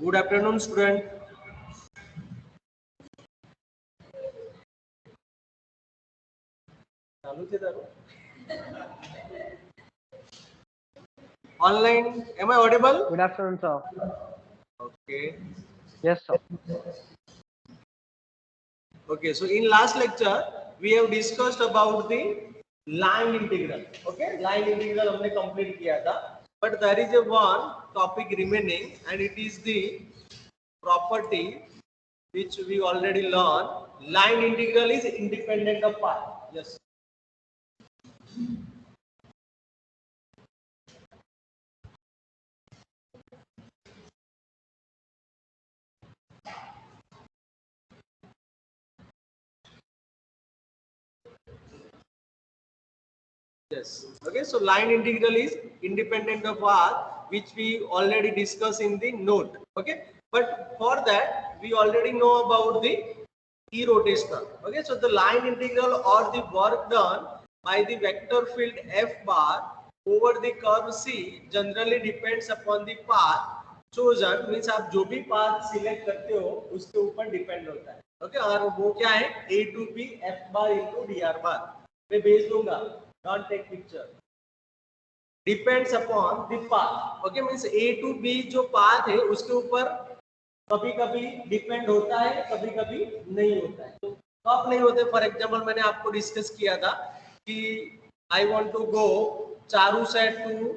Good afternoon, student. Online, am I audible? Good afternoon, sir. Okay. Yes, sir. Okay, so in last lecture we have discussed about the line integral. Okay, line integral हमने complete किया था. But there is a one topic remaining, and it is the property which we already learned. Line integral is independent of path. Yes. Yes. Okay. So line integral is independent of r, which we already discussed in the note. Okay. But for that, we already know about the e-rotational. Okay. So the line integral or the work done by the vector field f bar over the curve C generally depends upon the path chosen. Means आप जो भी path select करते हो उसके ऊपर depend होता है. Okay. और वो क्या है? A to B f bar into dr bar. मैं भेज दूंगा. Don't take picture. Depends upon the path. Okay, means A to B जो path है उसके ऊपर कभी कभी डिपेंड होता है, कभी कभी नहीं होता है. तो कब नहीं होते? फॉर एग्जाम्पल मैंने आपको डिस्कस किया था कि I want to go Charu से to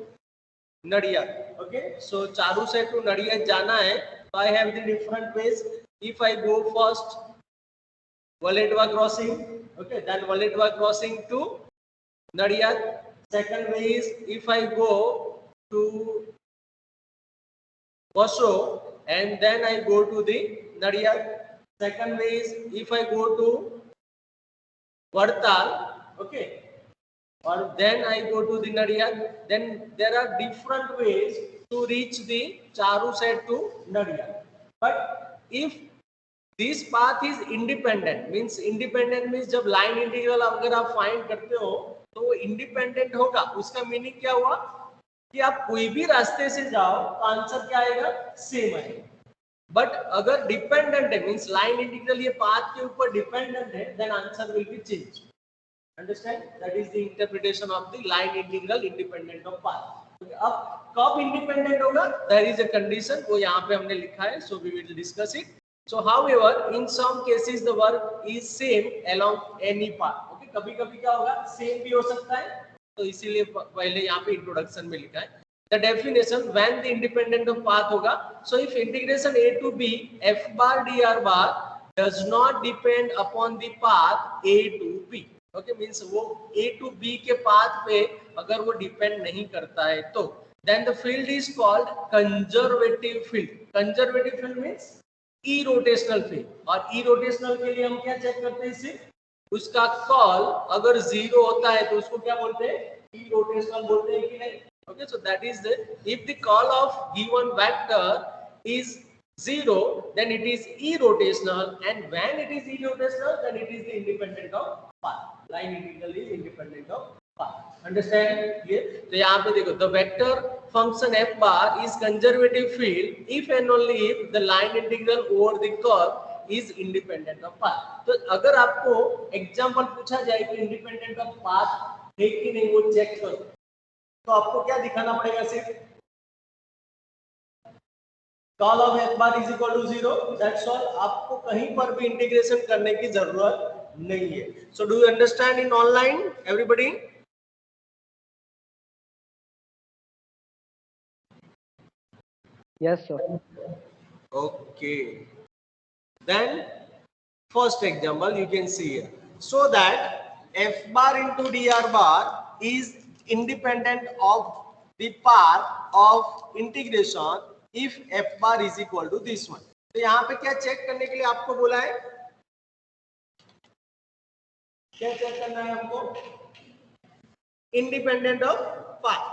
Nadia. Okay, so Charu से टू नडिया जाना है. तो I have the different ways. If I go first Valetwa crossing, okay, then Valetwa crossing to Nadiyad. Second way is if I go to Vasho and then I go to the Nadiyad. Second way is if I go to Vartal, okay, or then I go to the Nadiyad. Then there are different ways to reach the Charu set to Nadiyad. But if this path is independent, means independent means जब line integral अगर आप find करते हो तो वो independent होगा. उसका meaning क्या हुआ कि आप कोई भी रास्ते से जाओ तो आंसर क्या आएगा? सेम आएगा. बट अगर डिपेंडेंट है मींस लाइन इंटीग्रल ये पाथ के ऊपर डिपेंडेंट है, then answer will be change. Understand? That is the interpretation of the line integral independent of path. अब कब इंडिपेंडेंट होगा? देयर इज अ कंडीशन, वो यहाँ पे हमने लिखा है. So we will discuss it. So however, in some cases the work is same along any path. Okay, कभी-कभी क्या होगा? Same भी हो सकता है. तो इसीलिए पहले यहाँ पे इंट्रोडक्शन में लिखा है. The definition when the independent of path होगा. So if integration a to b f bar dr bar does not depend upon the path a to b. Okay, means वो a to b के path पे अगर वो depend नहीं करता है तो then the field is called conservative field. Conservative field means E rotational field. और ई रोटेशनल के लिए हम क्या चेक करते हैं? सिर्फ उसका कॉल अगर जीरो होता है तो उसको क्या बोलते हैं? ई रोटेशनल बोलते हैं कि नहीं? Okay, so that is the if the call of given vector is zero, then it is irrotational, and when it is irrotational, then it is the independent of path. Line integral is independent of path. Understand? Clear? तो यहाँ पे देखो, the vector function f bar is conservative field if and only if the line integral over the curve is independent of path. तो अगर आपको example पूछा जाए कि इंडिपेंडेंट ऑफ पाथ है कि नहीं वो चेक करो, तो आपको क्या दिखाना पड़ेगा? सिर्फ curl of F bar is equal to 0. That's all. आपको कहीं पर भी इंटीग्रेशन करने की जरूरत नहीं है. So do you understand in online everybody? Yes, sir. Okay. Then first example you can see here. So that f bar into dr bar is independent of the path of integration if f bar is equal to this one. तो यहाँ पे क्या check करने के लिए आपको बोला है? क्या चेक करना है हमको? Independent of path.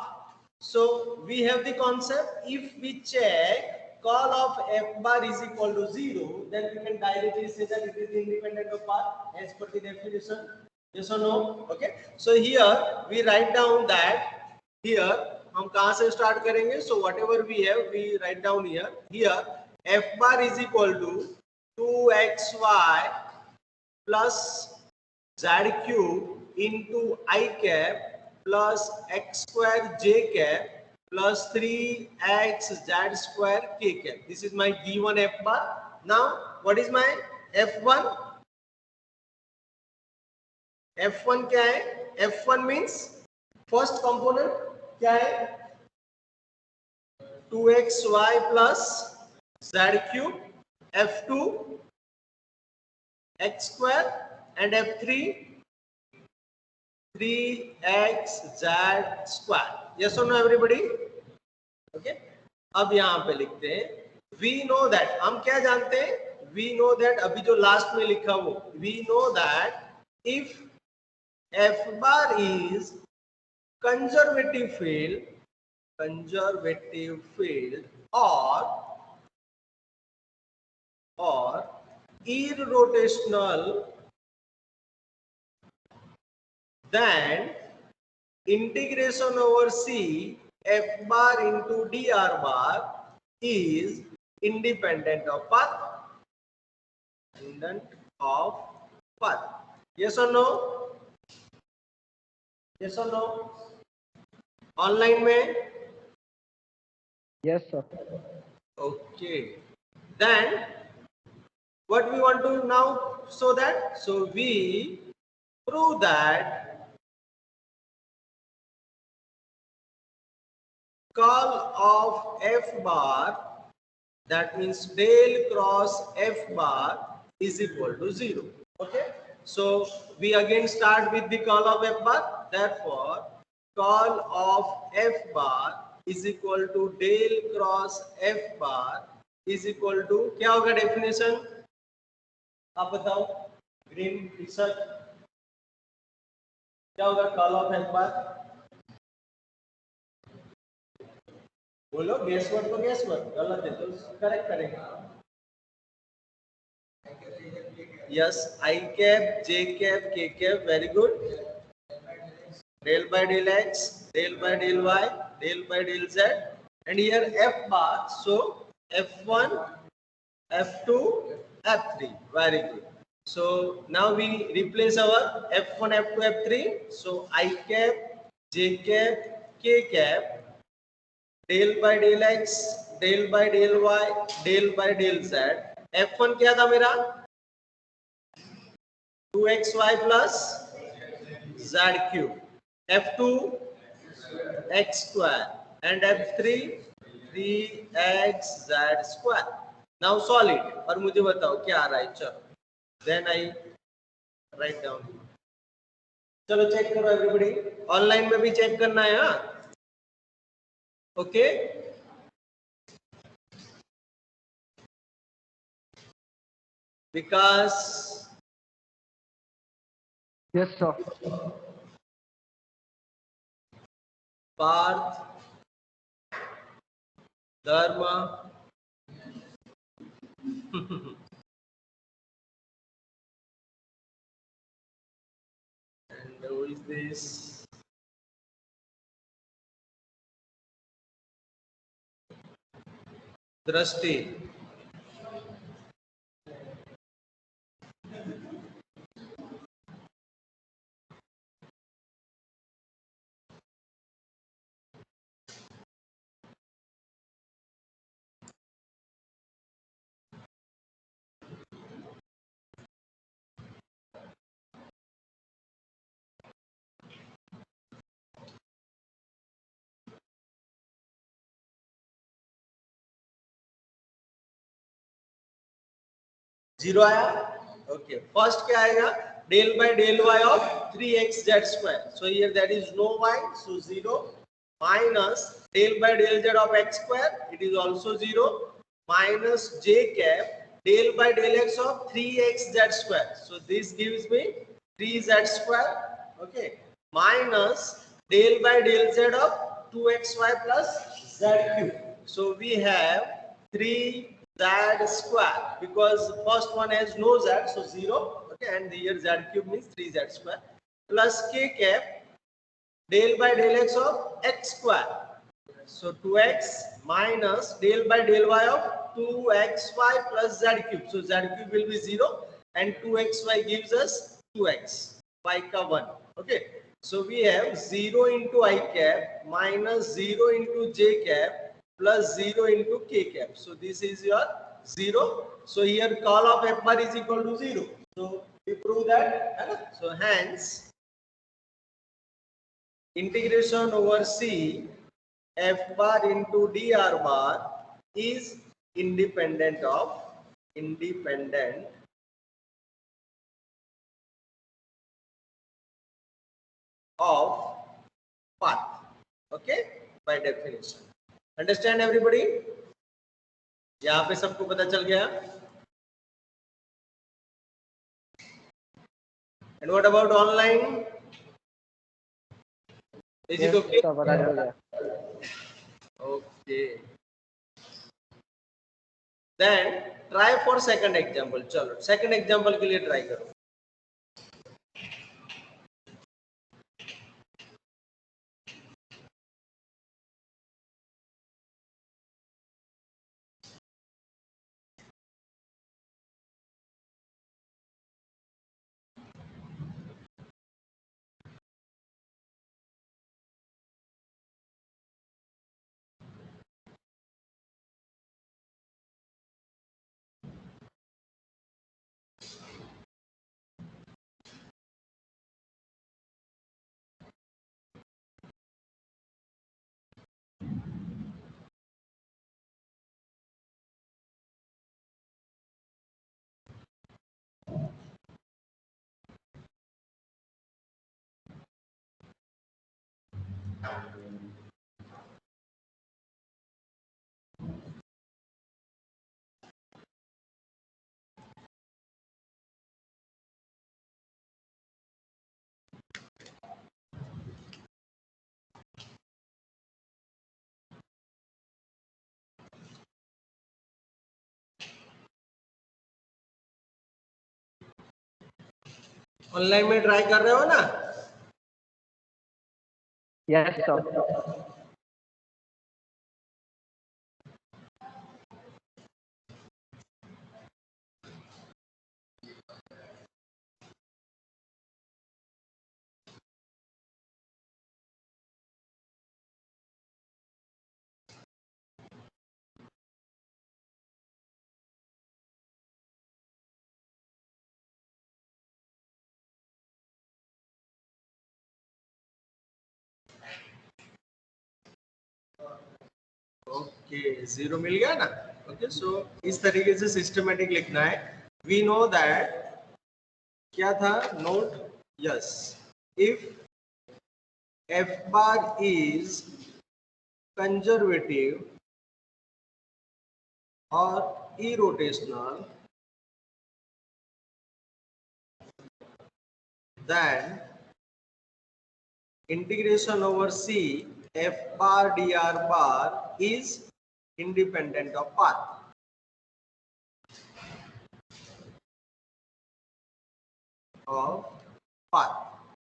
So we have the concept, if we check call of f bar is equal to 0, then we can directly say that it is independent of path as per the definition. Yes or no? Okay. So here we write down that here हम कहाँ से start करेंगे? So whatever we have we write down here. Here f bar is equal to 2xy plus z cube into I cap plus x square j cap plus 3x z square k cap. This is my V1 f bar. Now what is my f1? f1 क्या है? f1 means first component क्या है? 2xy plus z cube, f2 x square and f3 3x z square. Yes or no everybody? Okay. अब यहाँ पे लिखते हैं we know that. हम क्या जानते हैं? We know that. अभी जो लास्ट में लिखा वो we know that if f bar is conservative field or irrotational, then integration over C f bar into dr bar is independent of path. Yes or no? Yes or no? Online में? Yes, sir. Okay. Then what we want to now show that? So we prove that curl of f bar, that means del cross f bar, is equal to 0. Okay. So we again start with the curl of f bar. Therefore, curl of f bar is equal to del cross f bar is equal to, क्या होगा definition? आप बताओ, green T-shirt, क्या होगा curl of F बार? बोलो, guess word तो guess word, गलत है तो करेक्ट करेंगे. यस, आई कैप, जे कैप, के cap, very good. Del by del x, del by del y, del by del z, and here f bar. So f1, f2, f3. Very good. So now we replace our f1, f2, f3. So I cap, j cap, k cap, del by del x, del by del y, del by del z. f1 क्या था मेरा? 2xy plus z cube. f2 x square and f3 3x z square. Now solve it और मुझे बताओ क्या आ रहा है. चलो, then I write down. चलो चेक करो एवरीबॉडी, ऑनलाइन में भी चेक करना है. हाँ, okay. Vikas. Yes, sir. Parth, Dharma, and who is this? Drashti. Zero आया. ओके, फर्स्ट क्या आएगा? Del by del y of 3x z square. So here that is no y, so 0 minus del by del z of x square, it is also 0 minus j cap del by del x of 3x z square. So this gives me 3z square. Okay, minus del by del z of 2xy plus z cube. So we have 3 z square because first one has no z, so 0. Okay, and here z cube means 3z square plus k cap del by del x of x square. So 2x minus del by del y of 2xy plus z cube. So z cube will be 0 and 2xy gives us 2x. Y ka 1. Okay. So we have 0 into I cap minus 0 into j cap plus 0 into k cap. So this is your 0. So here call of f bar is equal to 0. So we prove that. So hence integration over C f bar into dr bar is independent of path. Okay, by definition. Understand everybody? यहाँ पे सबको पता चल गया? And what about online? Is it okay? Okay. Then try for second example. चलो second example के लिए try करो. ऑनलाइन में ट्राई कर रहे हो ना? Yes sir. ओके, 0 मिल गया ना? ओके, सो इस तरीके से सिस्टमेटिक लिखना है. वी नो दैट क्या था note? Yes, if f bar is conservative or irrotational, then integration over C f bar dr bar is independent of path.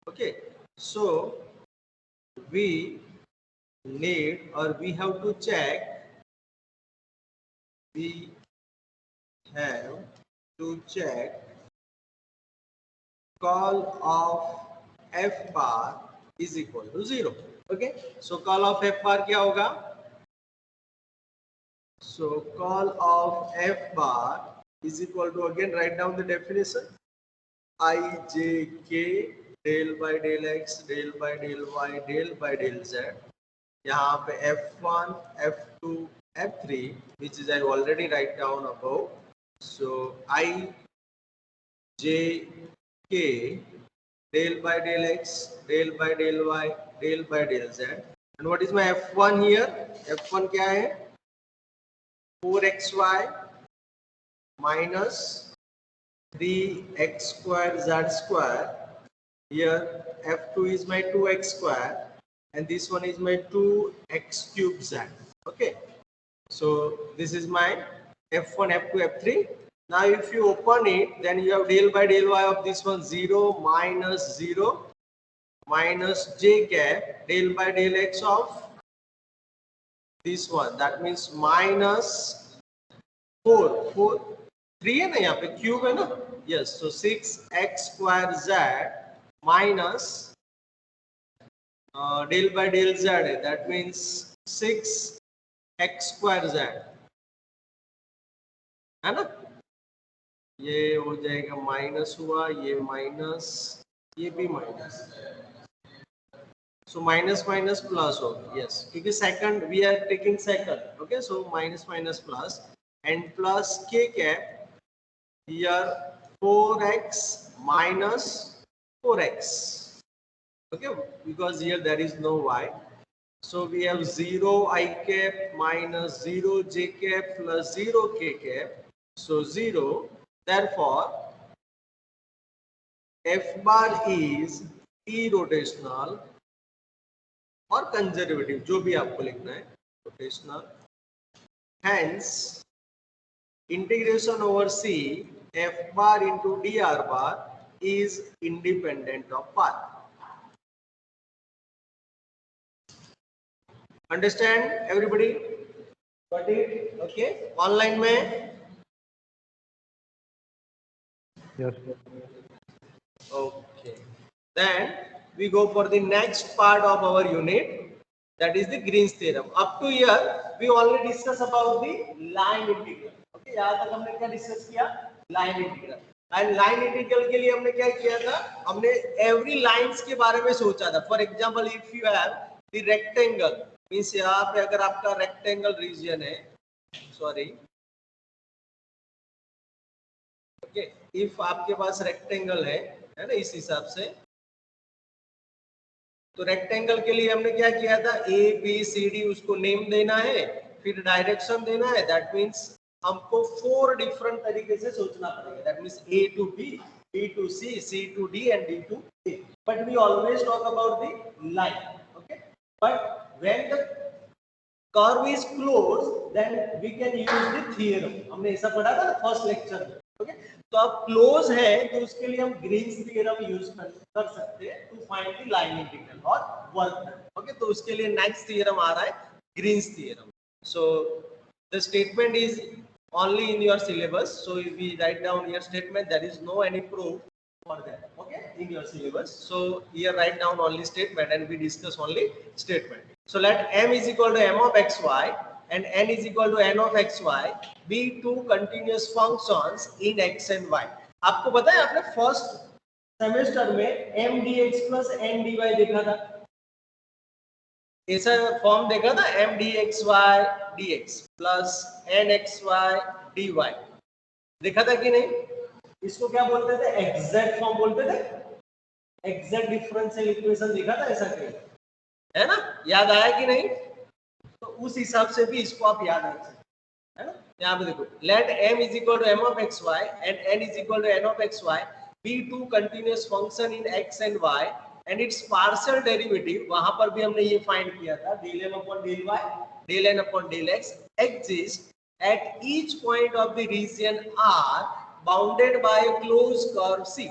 Okay, so we need, or we have to check, call of f bar is equal to 0. Okay, so call of f bar क्या होगा? So call of f bar is equal to, again write down the definition, I j k del by del x del by del y del by del z. यहाँ पे f1 f2 f3 which is I already write down above. So I j k del by del x del by del y del by del z. And what is my f1 here? f1 क्या है? 4xy minus 3x square z square. Here f2 is my 2x square and this one is my 2x cube z. Okay, so this is my f1 f2 f3. Now if you open it, then you have del by del y of this one 0 minus j cap del by del x of this one, that means minus 4 3 है ना, यहाँ पे cube है ना, yes. So 6x square z minus del by del z है, that means 6x square z है ना. ये हो जाएगा माइनस हुआ, ये माइनस, ये भी minus. So minus minus plus हो, यस, क्योंकि second we are taking second. Okay, so minus minus plus and plus k cap here 4x minus 4x. Okay, because here there is no y, so we have 0 I cap minus 0 j cap plus 0 k cap, so 0. Therefore f bar is irrotational और conservative, जो भी आपको लिखना है, rotational. Hence integration over C f bar into dr bar is independent of path. Understand everybody? Got it? Okay. Online में? Yes. Okay. Then we go for the next part of our unit, that is the Green's theorem. Up to here we already discussed about the line integral. Okay, यहाँ तक हमने क्या discuss किया? Line integral. And line integral के लिए हमने क्या किया था? हमने एवरी लाइंस के बारे में सोचा था. For example if you have the rectangle, means यहाँ पे अगर आपका रेक्टेंगल रीजन है, सॉरी, ओके, इफ आपके पास रेक्टेंगल है ना, इस हिसाब से, तो रेक्टेंगल के लिए हमने क्या किया था? ए बी सी डी उसको नेम देना है, फिर डायरेक्शन देना है. दैट मींस हमको 4 डिफरेंट तरीके से सोचना पड़ेगा. That means A to B, B to C, C to D and D to A. But we always talk about the line. Okay, but when the curve is close then we can use the theorem. हमने ऐसा पढ़ा था ना first lecture में. Okay, तो अब close है तो उसके लिए हम ग्रीन्स थ्योरम यूज कर सकते हैं to find the line integral और वर्क डन. ओके, तो उसके लिए नेक्स्ट थ्योरम आ रहा है Green's theorem. So the statement is only in your syllabus, so if we write down your statement, there is no any proof for that. Okay, in your syllabus, so here write down only statement and we discuss only statement. So let m is equal to m of xy and n is equal to n of xy be two continuous functions in x and y. आपको पता है आपने first semester में m dx plus n dy देखा था, ऐसा form देखा था, m dxy dx plus nxy dy देखा था कि नहीं? इसको क्या बोलते थे? एग्जैक्ट फॉर्म बोलते थे, एग्जैक्ट डिफरेंशियल इक्वेशन देखा था ऐसा कहीं, है ना? याद आया कि नहीं? तो उस हिसाब से भी इसको आप याद रख सकते, है ना? यहाँ पे देखो, late m is equal to m of xy and n is equal to n of xy be two continuous function in x and y and its partial derivative, वहां पर भी हमने ये फाइंड किया था, del m upon del y del n upon del x exist at each point of the region R bounded by a closed curve C.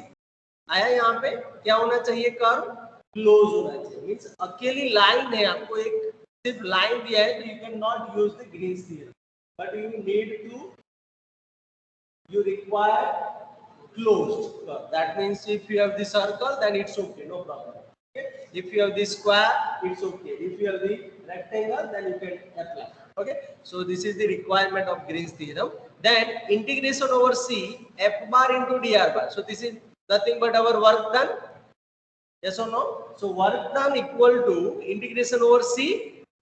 आया यहाँ पे क्या होना चाहिए? कर्व क्लोज होना चाहिए. मींस अकेली लाइन है, आपको एक सिर्फ लाइन दिया है, तो you can not use the Green's theorem, but you need to, you require closed curve. That means if you have the circle, then it's okay, no problem. Okay? If you have the square, it's okay. If you have the rectangle, then you can apply. Okay, so this is the requirement of Green's theorem. Then integration over C f bar into dr bar. So this is nothing but our work done. Yes or no? So work done equal to integration over C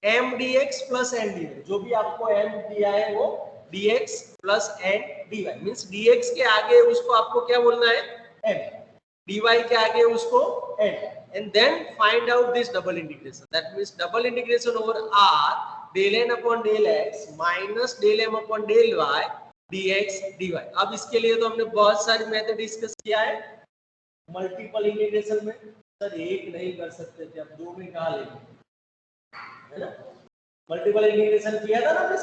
m dx plus n dy. जो भी आपको m दिया है वो dx plus n dy. Means dx के आगे उसको आपको क्या बोलना है? m. dy के आगे उसको n. And then find out this double integration. That means double integration over r del n upon del x minus del m upon del y dx dy. अब इसके लिए तो हमने बहुत सारी मेथड डिस्कस किया है मल्टीपल इंटीग्रेशन में. सर एक नहीं कर सकते थे, अब दो में कहा लेंगे, है ना? मल्टीपल इंटीग्रेशन किया था ना हमने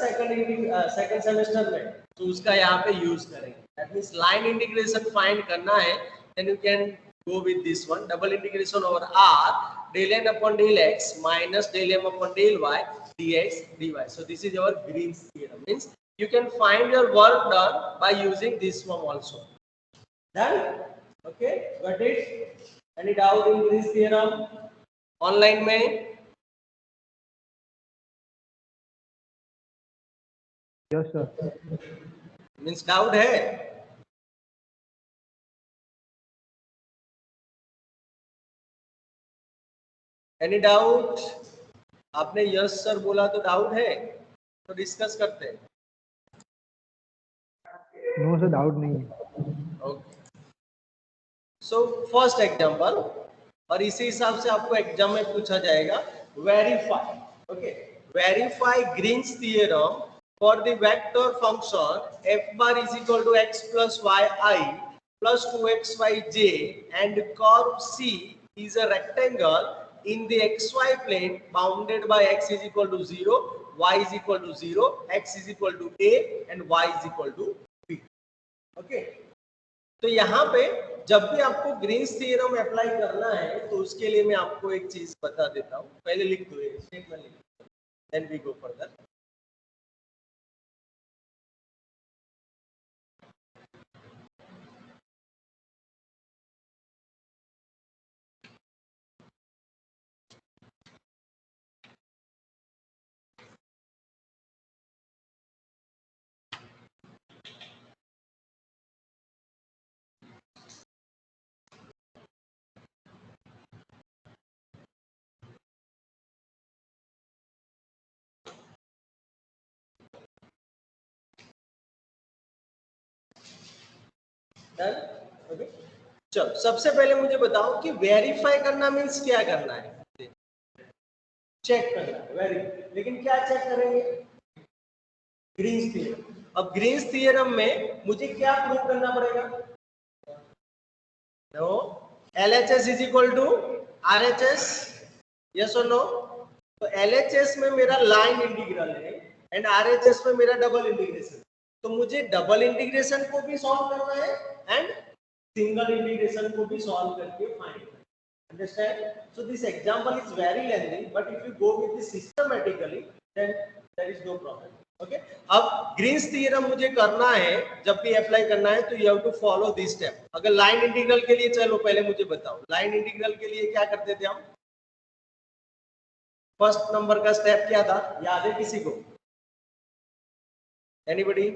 सेकंड सेमेस्टर में, तो उसका यहाँ पे यूज करेंगे. That means line integration find करना है, then you can go with this one, double integration over r del n upon del x minus del m upon del y dx dy. So this is our Green's theorem. Means you can find your work done by using this form also. Done? Okay, got it? Any doubt in this theorem? Online में Yes, sir. Means doubt है? Any doubt? आपने yes sir बोला तो doubt है, तो discuss करते हैं. No sir, doubt नहीं है. ओके, सो फर्स्ट एग्जांपल, और इसी हिसाब से आपको एग्जाम में पूछा जाएगा. Verify. Okay, verify Green's theorem for the vector function f bar is equal to x plus yi plus 2xyj and curve C is a rectangle in the xy plane bounded by x is equal to 0, y is equal to 0, x is equal to a and y is equal to b. Okay, तो यहाँ पे जब भी आपको Green's theorem apply करना है तो उसके लिए मैं आपको एक चीज बता देता हूँ. पहले लिख दो, ये स्टेटमेंट लिख दो, then we go further. Okay, चलो सबसे पहले मुझे बताओ कि वेरीफाई करना मीन्स क्या करना है? चेक करना है, वेरी. लेकिन क्या चेक करेंगे? Green's theorem. अब ग्रीन्स थ्योरम में मुझे क्या प्रूव करना पड़ेगा? No, LHS is equal to RHS. Yes और नो? तो LHS में मेरा लाइन इंटीग्रल है एंड RHS में मेरा डबल इंटीग्रेशन. तो मुझे डबल इंटीग्रेशन को भी सॉल्व करना है एंड सिंगल इंटीग्रेशन को भी सॉल्व करके फाइंड करना. Understand? So this example is very lengthy, but if you go with this systematically, then there is no problem. Okay? अब ग्रीन्स थ्योरम मुझे करना है, जब भी अप्लाई करना है तो you have to follow this step. अगर लाइन इंटीग्रल के लिए, चलो पहले मुझे बताओ, लाइन इंटीग्रल के लिए क्या करते थे हम? फर्स्ट नंबर का स्टेप क्या था, याद है किसी को? Anybody?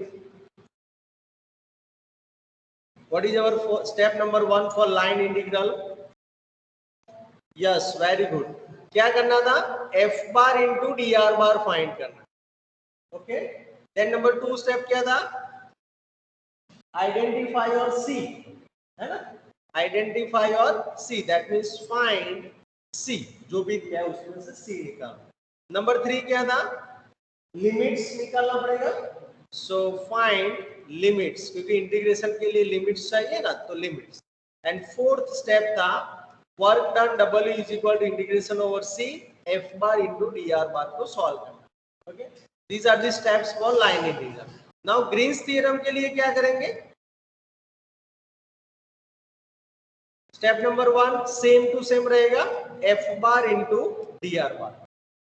What is our step number 1 for line integral? Yes, very good. क्या करना था? f bar into dr bar find करना. ओके, देन नंबर 2 स्टेप क्या था? आइडेंटिफाई और सी, है ना? आइडेंटिफाई और सी, दैट मीन्स फाइंड सी. जो भी दिया है उसमें से सी निकाल. नंबर 3 क्या था? लिमिट्स निकालना पड़ेगा. सो फाइंड लिमिट्स, क्योंकि इंटीग्रेशन के लिए लिमिट्स चाहिए ना, तो लिमिट्स. एंड फोर्थ स्टेप था work done W is equal to integration over C f bar into dr bar को सॉल्व करना. Okay, these are the steps for line integral. Now Green's theorem के लिए क्या करेंगे? Step number 1 same to same रहेगा, f bar into dr bar.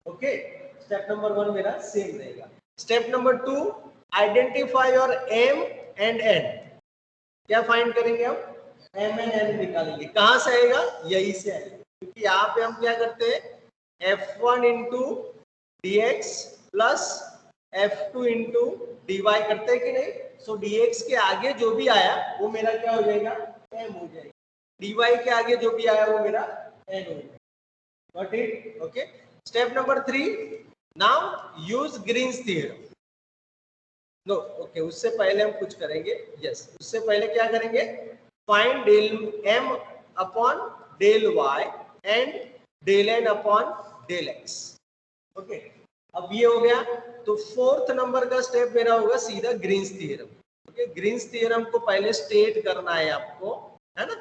Okay, step number 1 मेरा same रहेगा. Step number 2 identify और m एंड n. क्या find करेंगे हम? m एंड n निकालेंगे. कहां से आएगा? यही से आएगा, क्योंकि यहाँ पे हम क्या करते हैं? f1 into dx plus f2 into dy करते हैं कि नहीं? सो dx के आगे जो भी आया वो मेरा क्या हो जाएगा? m हो जाएगा. dy के आगे जो भी आया वो मेरा n हो जाएगा. Got it? Okay. Step number 3, now use Green's theorem. No, okay, उससे पहले हम कुछ करेंगे. यस, उससे पहले क्या करेंगे? Find del m upon del y and del n upon del x. Okay, अब ये हो गया. तो फोर्थ नंबर का स्टेप मेरा होगा सीधा Green's theorem. Okay, Green's theorem को पहले स्टेट करना है आपको, है ना?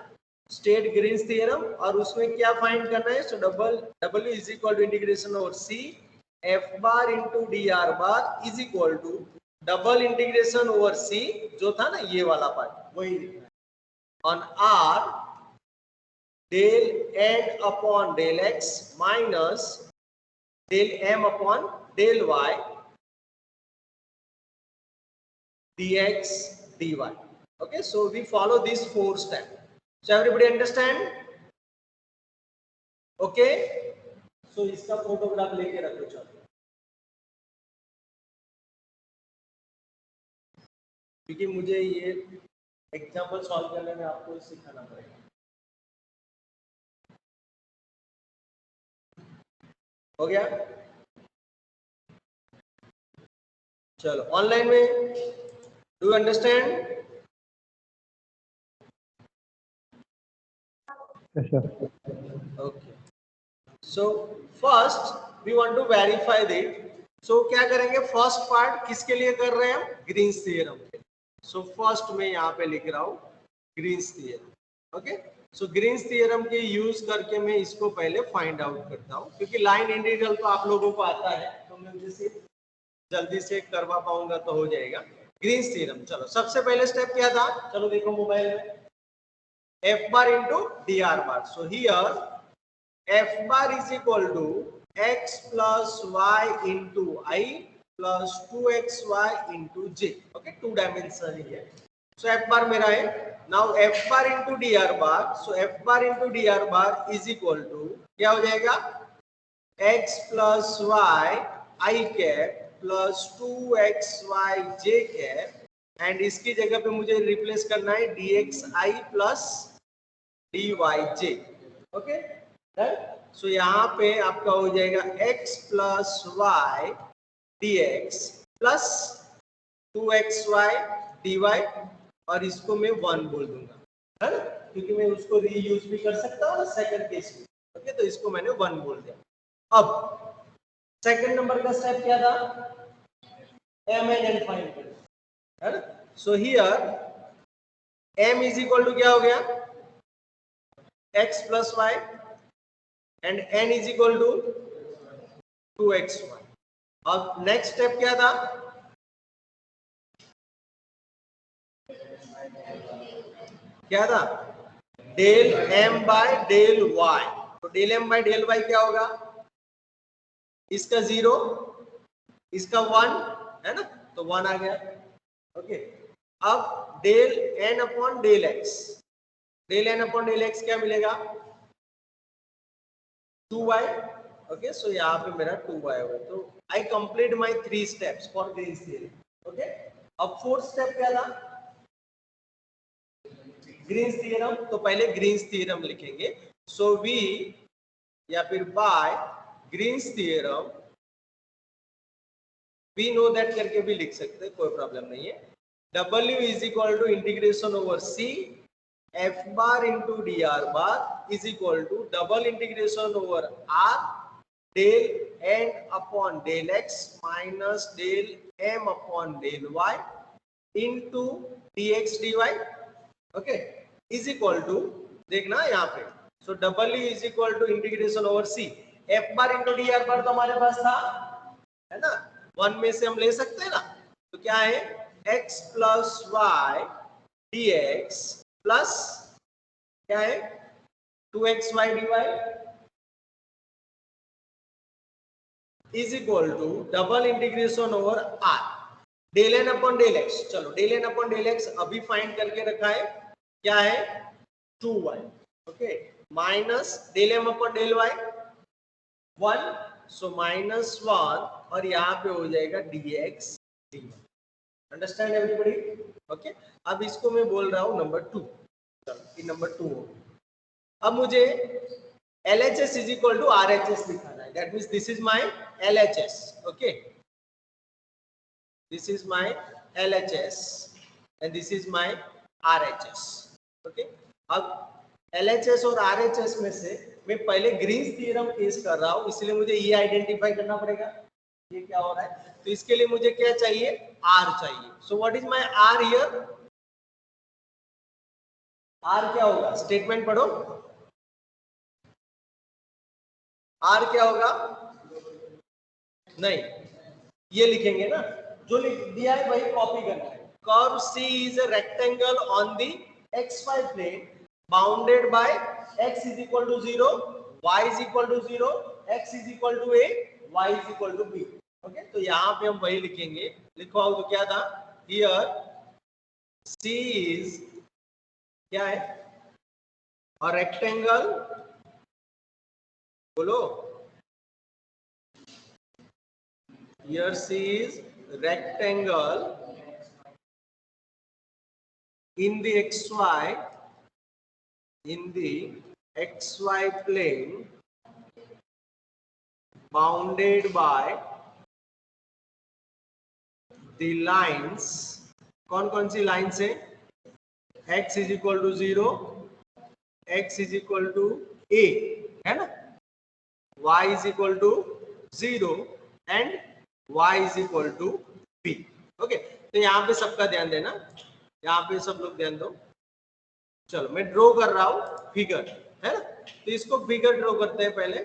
स्टेट ग्रीन्स थ्योरम, और उसमें क्या फाइंड करना है? So W is equal to integration over C f bar into dr bar is equal to double integration over C, जो था ना ये वाला पार्ट, वही लिखना है, on R del n upon del x minus del m upon del y dx dy. Okay, so we follow these 4 steps. So everybody understand? Okay, so इसका photograph लेके रखो चलो, क्योंकि मुझे ये एग्जाम्पल सॉल्व करने में आपको सिखाना पड़ेगा। हो गया? चलो ऑनलाइन में, do you understand? Yes, sir. Okay, so first we want to verify that. So क्या करेंगे, फर्स्ट पार्ट किसके लिए कर रहे हैं हम? ग्रीन्स थ्योरम के। सो फर्स्ट में यहाँ पे लिख रहा हूँ ग्रीन्स थ्योरम। ओके, सो ग्रीन्स थ्योरम के यूज करके मैं इसको पहले फाइंड आउट करता हूँ, क्योंकि लाइन इंटीग्रल तो आप लोगों को आता है, तो मैं मुझे जल्दी से करवा पाऊंगा तो हो जाएगा। ग्रीन्स थ्योरम, चलो सबसे पहले स्टेप क्या था, चलो देखो मोबाइल में, f bar into dr bar. So here f bar is equal to x plus y into I plus 2xy into j. Okay, 2 dimension here. So f bar मेरा है, now f bar into dr bar. So f bar into dr bar is equal to क्या हो जाएगा, x plus y I cap plus 2xy j cap, and इसकी जगह पे मुझे replace करना है dxi plus dyj। ओके, सो यहाँ पे आपका हो जाएगा x plus y dx plus 2xy dy, और इसको मैं 1 बोल दूंगा, है ना, क्योंकि मैं उसको रीयूज भी कर सकता हूँ सेकंड केस में। ओके, तो इसको मैंने 1 बोल दिया। अब सेकंड नंबर का स्टेप क्या था, m and n फाइंड करना, है ना। So here m is equal to क्या हो गया, x plus y, and n is equal to 2xy। अब नेक्स्ट स्टेप क्या था, क्या था, del m by del y। तो del m by del y क्या होगा, इसका 0, इसका 1, है ना, तो 1 आ गया। ओके, अब del n upon del x, del n upon del x क्या मिलेगा, 2y। ओके, सो यहाँ पे मेरा 2y होगा। तो I complete my 3 steps for Green's theorem. Okay, अब फोर्थ स्टेप क्या था, ग्रीन्स थ्योरम। तो पहले ग्रीन्स थ्योरम लिखेंगे, सो वी या फिर by Green's theorem we know that करके भी लिख सकते हैं, कोई प्रॉब्लम नहीं है। W is equal to integration over C f bar into dr bar is equal to double integration over r del n upon del x minus del m upon del y into dx dy। Okay, is equal to, देखना यहाँ पे, so W is equal to integration over C, f bar into dr bar तो हमारे पास था, है ना, 1 में से हम ले सकते हैं ना, तो क्या है, x plus y dx plus क्या है 2xy dy is equal to double integration over r del n upon del x। चलो del n upon del x अभी फाइंड करके रखा है, क्या है 2y। Okay, minus del m upon del y 1, so minus 1, और यहाँ पे हो जाएगा dx dy। Understand everybody? Okay, अब इसको मैं बोल रहा हूँ नंबर 2। चलो नंबर 2 हो, अब मुझे LHS is equal to RHS दिखाना है, that means this is my LHS। Okay, this is my LHS and this is my RHS। Okay, अब LHS और RHS में से मैं पहले ग्रीन्स थ्योरम केस कर रहा हूँ, इसलिए मुझे ये आइडेंटिफाई करना पड़ेगा ये क्या हो रहा है। तो इसके लिए मुझे क्या चाहिए, R चाहिए। So what is my R here, R क्या होगा, स्टेटमेंट पढ़ो, R क्या होगा, नहीं ये लिखेंगे ना, जो लिख दिया है वही कॉपी करना है। Curve C is a rectangle on the xy plane bounded by x is equal to 0, y is equal to 0, x is equal to a, y is equal to b। Okay, तो यहाँ पे हम वही लिखेंगे, लिखवाओ तो क्या था, हियर सी इज क्या है, और रेक्टेंगल, बोलो, here C is rectangle in the xy plane bounded by the lines, कौन कौन सी लाइन्स है, x is equal to 0, x is equal to a, है ना, y is equal to 0 and y is equal to b। Okay, तो यहाँ पे सबका ध्यान देना, यहाँ पे सब लोग ध्यान दो। चलो मैं ड्रॉ कर रहा हूं फिगर, है ना, तो इसको फिगर ड्रॉ करते हैं पहले।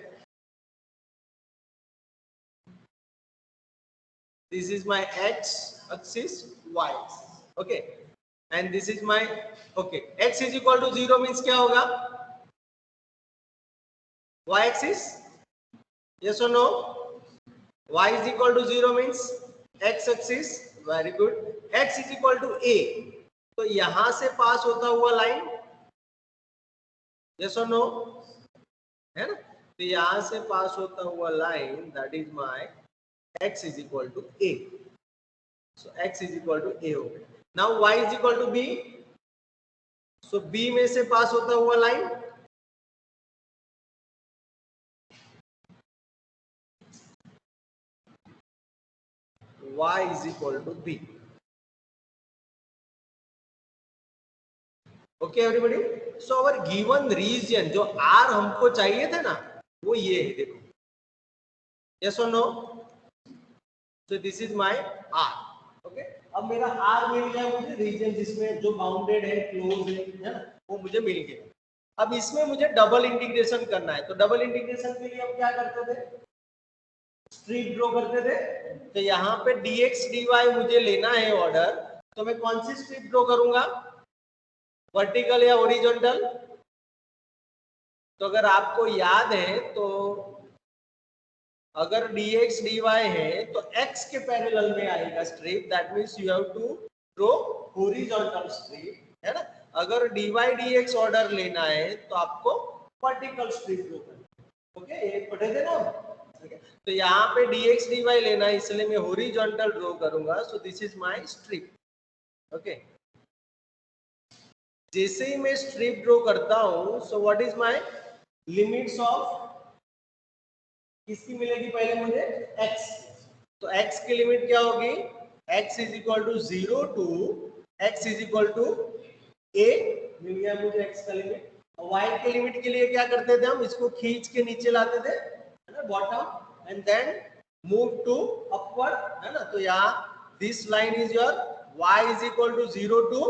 This is my x axis, y axis, okay, and this is my, okay, x is equal to 0 means क्या होगा, y axis, yes or no, y is equal to 0 means x axis, very good, x is equal to a, तो यहां से pass होता हुआ line, yes or no, है ना, तो यहां से पास होता हुआ line, that is my x is equal to a, so x is equal to a हो गया। Now y is equal to b, so b में से पास होता हुआ line, y is equal to b। Okay everybody, so our given region जो r हमको चाहिए थे ना, वो ये है, देखो, यस और no, so this is my r। Okay, अब मेरा r मिल गया मुझे, रीजन जिसमें जो बाउंडेड है, क्लोज है ना, वो मुझे मिल गया। अब इसमें मुझे डबल इंटीग्रेशन करना है, तो डबल इंटीग्रेशन के लिए हम क्या करते थे, स्ट्रिप ड्रॉ करते थे, तो यहाँ पे dx dy मुझे लेना है ऑर्डर, तो मैं कौन सी स्ट्रिप ड्रॉ करूंगा, वर्टिकल या हॉरिजॉन्टल, तो अगर आपको याद है तो अगर dx dy है तो x के पैरेलल में आएगा strip, that means you have to draw horizontal strip, है ना। अगर dy dx ऑर्डर लेना है तो आपको वर्टिकल स्ट्रिप ड्रॉ करना है। ओके, ये पढ़े थे ना हम, तो यहाँ पे dx dy लेना है, इसलिए मैं हॉरिजॉन्टल ड्रॉ करूंगा, सो this is my strip. Okay, जैसे ही मैं स्ट्रिप ड्रॉ करता हूं, so what is my limits of, किसकी मिलेगी पहले मुझे, x, तो x की लिमिट क्या होगी, x is equal to 0 to x is equal to a, मिल गया मुझे x का लिमिट। और y के लिमिट के लिए क्या करते थे हम, इसको खींच के नीचे लाते थे, है ना, bottom, and then move to upward, है ना, तो यहाँ this line is your y is equal to 0 to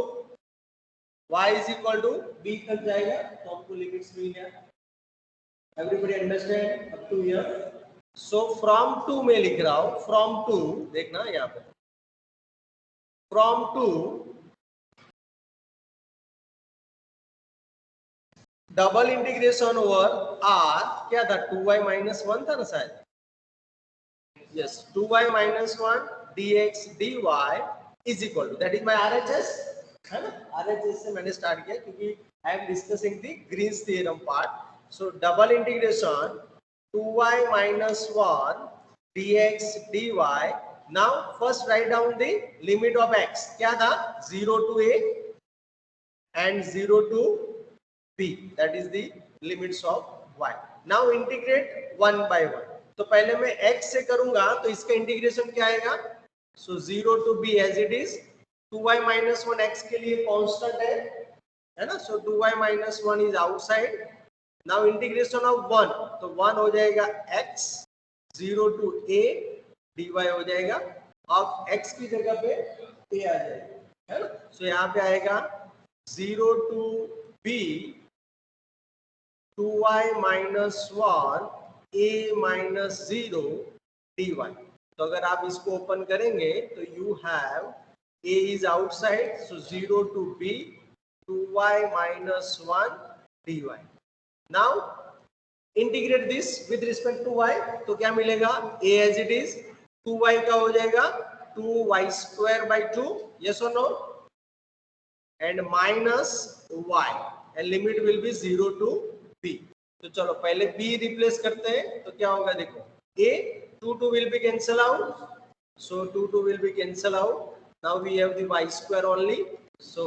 y is equal to b तक जाएगा, तो हमको लिमिट्स मिल गया। Everybody understand up to here, so from to में लिख रहा हूं, फ्रॉम टू, देखना यहाँ पे, from to double integration over r, क्या था, 2y माइनस 1 था ना शायद, yes, 2y minus 1 dx dy is equal to, that is my RHS, है ना, RHS से मैंने स्टार्ट किया क्योंकि I am discussing the Green's theorem part. So double integration 2y minus 1 dx dy, now first write down the limit of x, क्या था, 0 to a and 0 to b, that is the limits of y। Now integrate one by one, तो पहले मैं x से करूंगा तो इसका integration क्या आएगा, so 0 to b as it is, 2y minus 1 x के लिए कांस्टेंट है ना, so 2y minus 1 is outside. Now integration of 1, तो 1 हो जाएगा x, 0 टू a dy हो जाएगा, अब x की जगह पे a आ जाएगा, है ना, सो यहाँ पे आएगा 0 to b 2y minus 1 a minus 0 dy। तो अगर आप इसको ओपन करेंगे तो you have a is outside, so 0 to b 2y minus 1 dy। now integrate this with respect to y, तो क्या मिलेगा, a as it is, 2y का हो जाएगा 2y² 2, yes or no, and minus y, and limit will be 0 to b. तो चलो पहले b replace करते हैं, तो क्या होगा देखो, a 2 will be cancel out, so 2 will be cancel out. Now we have the y² only, so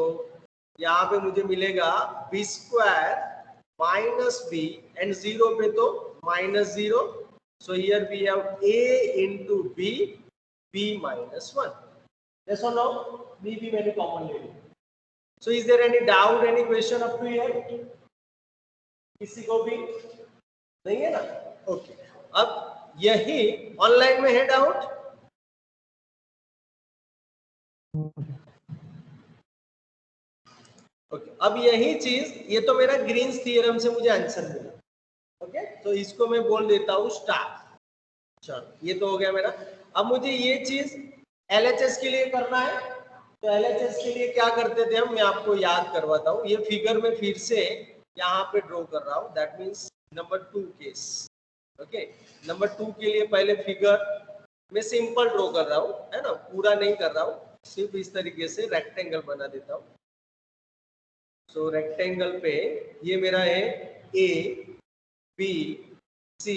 यहाँ पे मुझे मिलेगा b² minus b, and 0 पे तो minus 0, so here we have a into b, b minus 1. Yes or no? b भी मैंने common ले लिया. So is there any doubt, any question up to here? किसी को भी नहीं है ना? ओके, अब यही ऑनलाइन में है डाउट? ओके, अब यही चीज, ये तो मेरा ग्रीन्स थ्योरम से मुझे आंसर मिला. ओके, तो इसको मैं बोल देता हूँ स्टार. चलो ये तो हो गया मेरा. अब मुझे ये चीज LHS के लिए करना है, तो LHS के लिए क्या करते थे हम, मैं आपको याद करवाता हूँ. ये फिगर में फिर से यहाँ पे ड्रॉ कर रहा हूँ, that means number 2 case. Okay, number 2 के लिए पहले फिगर मैं सिंपल ड्रॉ कर रहा हूँ, है ना, पूरा नहीं कर रहा हूँ, सिर्फ इस तरीके से रेक्टेंगल बना देता हूँ. सो रेक्टेंगल पे ये मेरा है A, B, C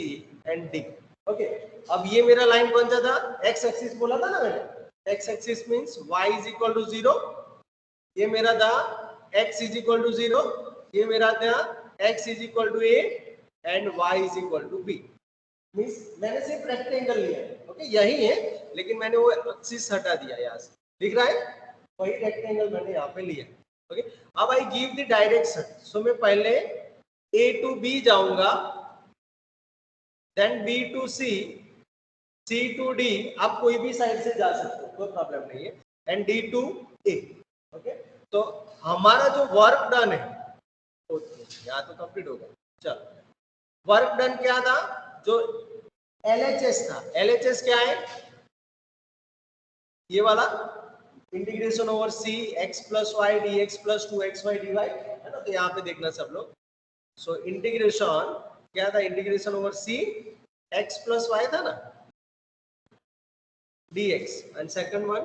and D. Okay, अब ये मेरा लाइन बन जाता, एक्स एक्सिस बोला था ना मैंने, X axis means y is equal to 0, ये मेरा था x इज इक्वल टू 0, ये मेरा था x is equal to a and y is equal to b. Means मैंने सिर्फ रेक्टेंगल लिया है. ओके, यही है, लेकिन मैंने वो एक्सिस हटा दिया. यहाँ से दिख रहा है, वही रेक्टेंगल मैंने यहाँ पे लिया. ओके, अब I give the direction, so मैं पहले a टू b जाऊंगा, then b to c, c to d, आप कोई भी साइड से जा सकते हो, कोई प्रॉब्लम नहीं है, and d to a. Okay, तो हमारा जो वर्क डन है, यहाँ तो कंप्लीट हो गया. चलो, वर्क डन क्या था, जो LHS था, LHS क्या है, ये वाला integration over c x plus Y D X plus 2xy dy है ना. तो यहाँ पे देखना सब लोग. सो इंटीग्रेशन क्या था, integration over c x plus Y था ना, dx, and second one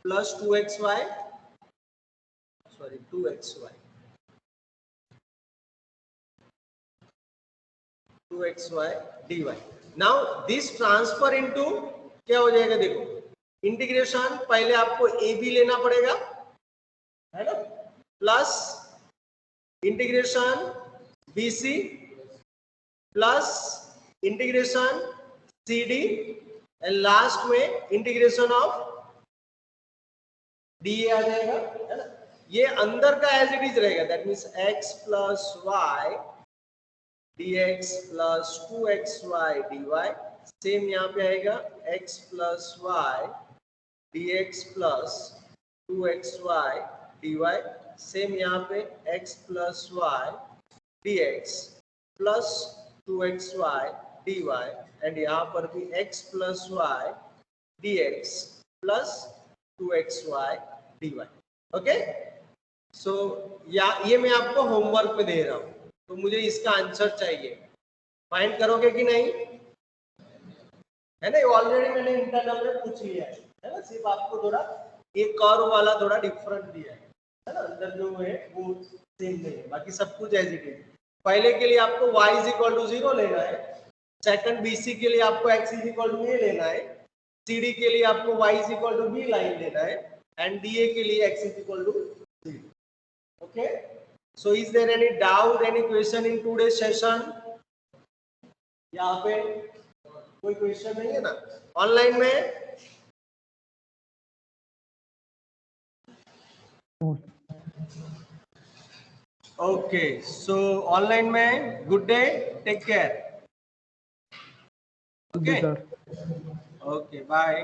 plus 2xy, sorry 2xy 2xy dy. Now this transfer into क्या हो जाएगा, देखो इंटीग्रेशन पहले आपको ए बी लेना पड़ेगा, है ना, plus integration B C plus integration C D, and last में इंटीग्रेशन ऑफ डी ए आ जाएगा, है ना. ये अंदर का एज इट इज रहेगा, that means x plus Y dx plus 2xy dy. Same यहाँ पे आएगा x plus Y dx plus 2xy dy. Same यहाँ पे x plus Y dx plus 2xy dy, and यहाँ पर भी x plus Y dx plus 2xy dy. Okay, सो ये मैं आपको होमवर्क में दे रहा हूँ, तो मुझे इसका आंसर चाहिए. फाइंड करोगे कि नहीं, है ना. ऑलरेडी मैंने इंटरनल में पूछ लिया है ना, सिर्फ आपको थोड़ा ये कर्व वाला थोड़ा डिफरेंट दिया है ना, अंदर जो है वो सेम नहीं है, बाकी सब कुछ एज इट इज. पहले के लिए आपको y इज इक्वल टू 0 लेना है, सेकंड BC के लिए आपको x is equal to a लेना है, CD के लिए आपको y is equal to b line लेना है, एंड DA के लिए x is equal to 0. Okay, so is there any doubt, any question in today's session? यहाँ पे कोई क्वेश्चन नहीं है ना ऑनलाइन में? ओके, सो ऑनलाइन में good day, take care. Okay, okay, bye.